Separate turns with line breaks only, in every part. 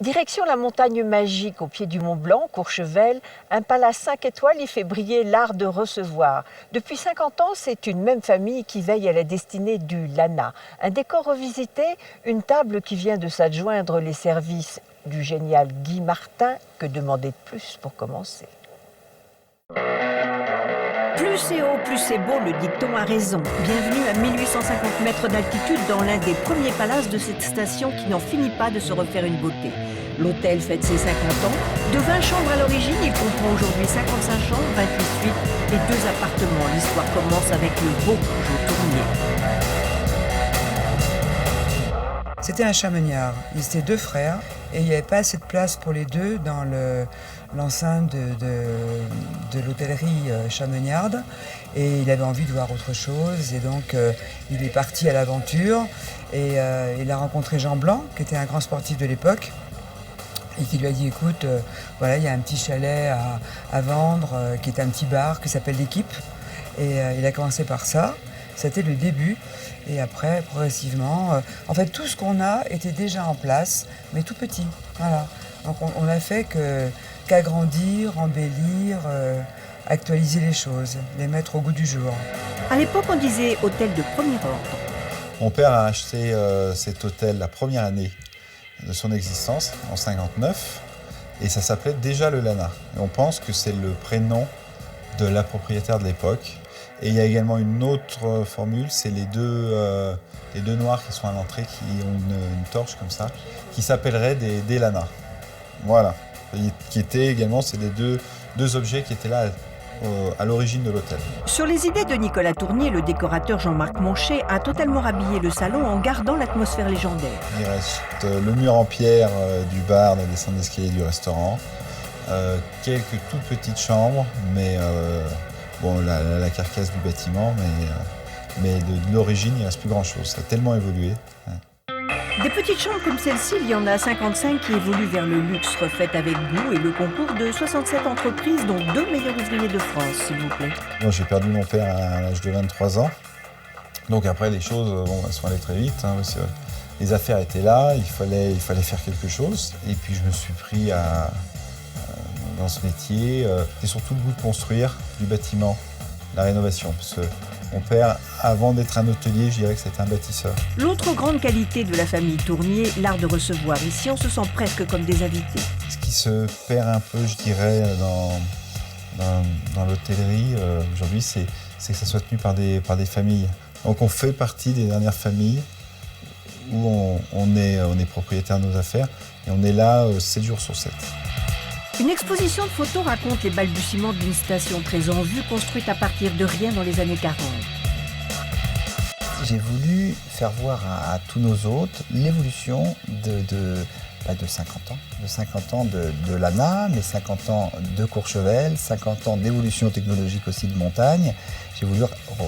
Direction la montagne magique au pied du Mont Blanc, Courchevel, un palace 5 étoiles y fait briller l'art de recevoir. Depuis 50 ans, c'est une même famille qui veille à la destinée du Lana. Un décor revisité, une table qui vient de s'adjoindre les services du génial Guy Martin. Que demander de plus pour commencer? Plus c'est haut, plus c'est beau, le dicton a raison. Bienvenue à 1850 mètres d'altitude dans l'un des premiers palaces de cette station qui n'en finit pas de se refaire une beauté. L'hôtel fête ses 50 ans. De 20 chambres à l'origine, il comprend aujourd'hui 55 chambres, 28 suites et 2 appartements. L'histoire commence avec le beau jeu Tournier.
C'était un chamoniard. Ils étaient 2 frères et il n'y avait pas assez de place pour les 2 dans l'enceinte de l'hôtellerie chamoniarde. Et il avait envie de voir autre chose et donc il est parti à l'aventure et il a rencontré Jean Blanc, qui était un grand sportif de l'époque, et qui lui a dit, écoute, voilà, il y a un petit chalet à vendre, qui est un petit bar qui s'appelle l'Équipe. Et il a commencé par ça. C'était le début. Et après, progressivement, en fait, tout ce qu'on a était déjà en place, mais tout petit. Voilà. Donc on n'a fait qu'agrandir, embellir, actualiser les choses, les mettre au goût du jour.
À l'époque, on disait hôtel de premier ordre.
Mon père a acheté cet hôtel la première année de son existence, en 59, et ça s'appelait déjà le Lana. Et on pense que c'est le prénom de la propriétaire de l'époque. Et il y a également une autre formule, c'est les deux noirs qui sont à l'entrée, qui ont une torche comme ça, qui s'appelleraient des Lana. Voilà. Et qui étaient également, c'est les deux objets qui étaient là à l'origine de l'hôtel.
Sur les idées de Nicolas Tournier, le décorateur Jean-Marc Monchet a totalement rhabillé le salon en gardant l'atmosphère légendaire.
Il reste le mur en pierre du bar, la descente d'escalier du restaurant, quelques toutes petites chambres, mais bon, la carcasse du bâtiment, mais de l'origine, il ne reste plus grand-chose. Ça a tellement évolué.
Des petites chambres comme celle-ci, il y en a 55 qui évoluent vers le luxe, refaites avec goût et le concours de 67 entreprises, dont 2 meilleurs ouvriers de France, s'il vous plaît.
Moi, j'ai perdu mon père à l'âge de 23 ans. Donc après, les choses elles sont allées très vite. Parce que les affaires étaient là, il fallait faire quelque chose. Et puis, je me suis pris dans ce métier. C'est surtout le goût de construire du bâtiment, la rénovation. Parce que mon père, avant d'être un hôtelier, je dirais que c'était un bâtisseur.
L'autre grande qualité de la famille Tournier, l'art de recevoir. Ici, on se sent presque comme des invités.
Ce qui se perd un peu, je dirais, dans l'hôtellerie aujourd'hui, c'est que ça soit tenu par des familles. Donc on fait partie des dernières familles où on est propriétaire de nos affaires et on est là 7 jours sur 7.
Une exposition de photos raconte les balbutiements d'une station très en vue, construite à partir de rien dans les années 40.
J'ai voulu faire voir à tous nos hôtes l'évolution de 50 ans. De 50 ans de Lana, mais 50 ans de Courchevel, 50 ans d'évolution technologique aussi de montagne. J'ai voulu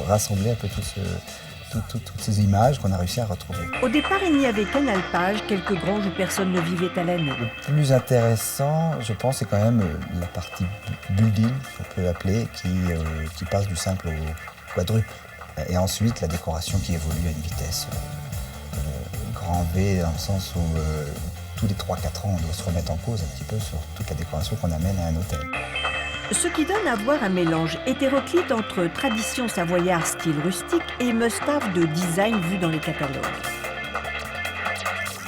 rassembler un peu toutes ces images qu'on a réussi à retrouver.
Au départ, il n'y avait qu'un alpage, quelques granges où personne ne vivait à l'année.
Le plus intéressant, je pense, c'est quand même la partie building, qu'on peut appeler, qui passe du simple au quadruple. Et ensuite, la décoration qui évolue à une vitesse grand V, dans le sens où tous les 3-4 ans, on doit se remettre en cause un petit peu sur toute la décoration qu'on amène à un hôtel.
Ce qui donne à voir un mélange hétéroclite entre tradition savoyard style rustique et must-have de design vu dans les catalogues.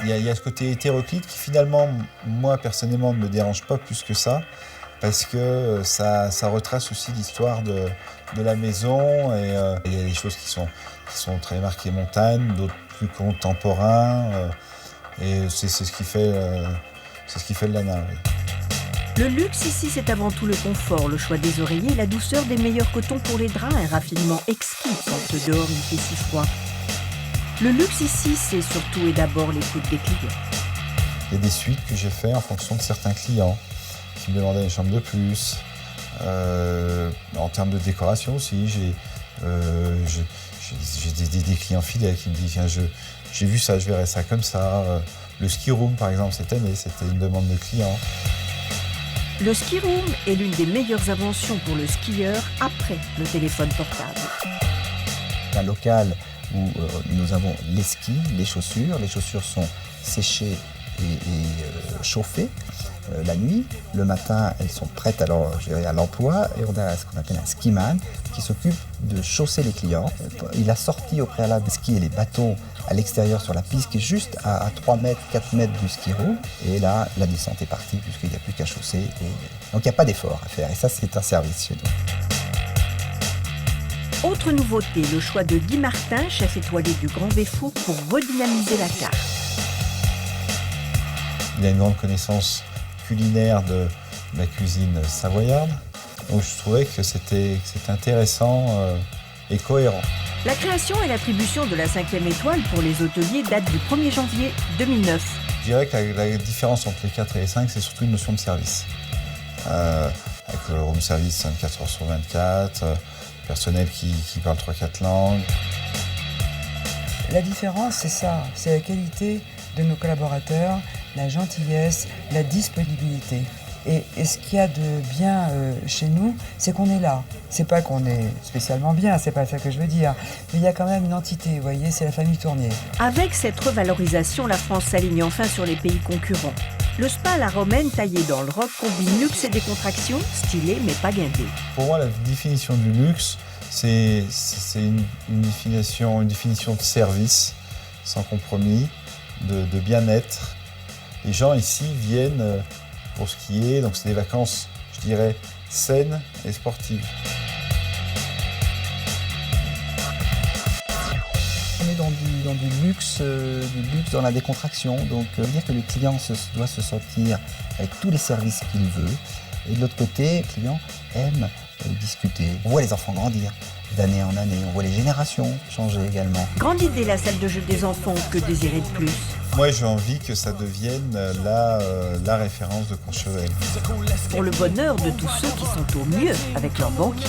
Il y a ce côté hétéroclite qui finalement, moi personnellement, ne me dérange pas plus que ça, parce que ça retrace aussi l'histoire de la maison, et il y a des choses qui sont très marquées montagne, d'autres plus contemporains, et c'est ce qui fait le Lana. Oui.
Le luxe ici, c'est avant tout le confort, le choix des oreillers, la douceur des meilleurs cotons pour les draps, un raffinement exquis quand dehors il fait si froid. Le luxe ici, c'est surtout et d'abord l'écoute des clients.
Il y a des suites que j'ai fait en fonction de certains clients qui me demandaient une chambre de plus. En termes de décoration aussi, j'ai des clients fidèles qui me disent j'ai vu ça, je verrai ça comme ça. Le ski room, par exemple, cette année, c'était une demande de clients.
Le ski room est l'une des meilleures inventions pour le skieur après le téléphone portable.
Un local où nous avons les skis, les chaussures. Les chaussures sont séchées et chauffées la nuit. Le matin, elles sont prêtes à l'emploi et on a ce qu'on appelle un skiman qui s'occupe de chausser les clients. Il a sorti au préalable les skis et les bateaux à l'extérieur sur la piste qui est juste à 3 mètres, 4 mètres du ski room. Et là, la descente est partie puisqu'il n'y a plus qu'à chausser. Donc il n'y a pas d'effort à faire et ça, c'est un service chez nous.
Autre nouveauté, le choix de Guy Martin, chef étoilé du Grand Véfour, pour redynamiser la carte.
Il a une grande connaissance culinaire de la cuisine savoyarde. Donc je trouvais que c'était intéressant et cohérent.
La création et l'attribution de la 5e étoile pour les hôteliers date du 1er janvier 2009.
Je dirais que la différence entre les 4 et les 5, c'est surtout une notion de service. Avec le room service 24 heures sur 24, personnel qui parle 3-4 langues.
La différence, c'est ça, c'est la qualité de nos collaborateurs, la gentillesse, la disponibilité. Et ce qu'il y a de bien chez nous, c'est qu'on est là. C'est pas qu'on est spécialement bien, c'est pas ça que je veux dire. Mais il y a quand même une entité, vous voyez, c'est la famille Tournier.
Avec cette revalorisation, la France s'aligne enfin sur les pays concurrents. Le spa à la romaine, taillé dans le roc, combine luxe et décontraction, stylé mais pas guindé.
Pour moi, la définition du luxe, c'est une définition de service, sans compromis, de bien-être. Les gens ici viennent pour skier, donc c'est des vacances, je dirais, saines et sportives.
On est dans du luxe dans la décontraction, donc dire que le client doit se sentir avec tous les services qu'il veut. Et de l'autre côté, le client aime discuter. On voit les enfants grandir d'année en année, on voit les générations changer également.
Grande idée la salle de jeu des enfants, que désirer de plus?
Moi, j'ai envie que ça devienne la référence de Courchevel.
Pour le bonheur de tous ceux qui sont au mieux avec leurs banquiers.